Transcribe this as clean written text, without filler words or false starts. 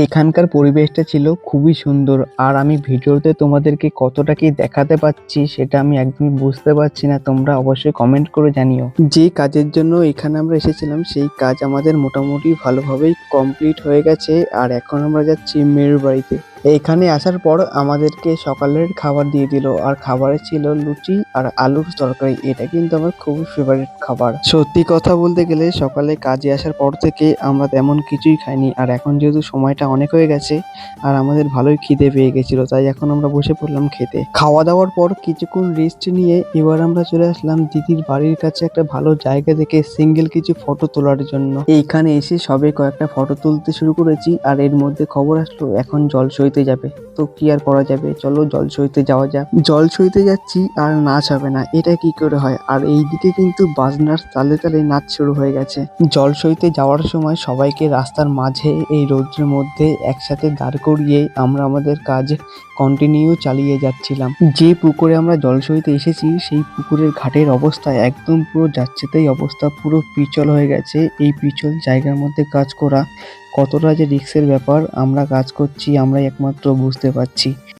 এখানকার পরিবেশটা ছিল খুবই সুন্দর। আর আমি ভিডিওতে তোমাদেরকে কতটা কি দেখাতে পাচ্ছি সেটা আমি একদমই বুঝতে পারছি না। তোমরা অবশ্যই কমেন্ট করে জানিও। যে কাজের জন্য এখানে আমরা এসেছিলাম সেই কাজ আমাদের মোটামুটি ভালোভাবেই কমপ্লিট হয়ে গেছে। আর এখন আমরা যাচ্ছি মেয়ের বাড়িতে। এখানে আসার পর আমাদেরকে সকালের খাবার দিয়ে দিল, আর খাবারে ছিল লুচি আর আলুর তরকারি। এটা কিন্তু আমার খুবই ফেভারিট খাবার। সত্যি কথা বলতে গেলে সকালে কাজে আসার পর থেকে আমরা তেমন কিছুই খাইনি। আর এখন যেহেতু সময়টা অনেক হয়ে গেছে আর আমাদের ভালোই খিদে পেয়ে গেছিল, তাই এখন আমরা বসে পড়লাম খেতে। খাওয়া দাওয়ার পর কিছুক্ষণ রেস্ট নিয়ে এবার আমরা চলে আসলাম দিদির বাড়ির কাছে একটা ভালো জায়গা দেখে সিঙ্গেল কিছু ফটো তোলার জন্য। এইখানে এসে সবে কয়েকটা ফটো তুলতে শুরু করেছি, আর এর মধ্যে খবর আসলো এখন জল সইতে যাবে। তো কি আর করা যাবে, চলো জল সইতে যাওয়া যাক। জল সইতে যাচ্ছি আর নাচ হবে না, এটা কি করে হয়। আর এইদিকে কিন্তু বাজনার তালে তালে নাচ শুরু হয়ে গেছে। জল সইতে যাওয়ার সময় সবাইকে রাস্তার মাঝে এই রৌদ্রের মধ্যে একসাথে দাঁড় করিয়ে আমরা আমাদের কাজ কন্টিনিউ চালিয়ে যাচ্ছিলাম। যে পুকুরে আমরা জল সইতে এসেছি সেই পুকুরের ঘাটের অবস্থা একদম পুরো যাচ্ছেতাই অবস্থা, পুরো পিছল হয়ে গেছে। এই পিছল জায়গার মধ্যে কাজ করা কতটা যে রিস্কের ব্যাপার আমরা কাজ করছি আমরাই একমাত্র বুঝতে পারছি।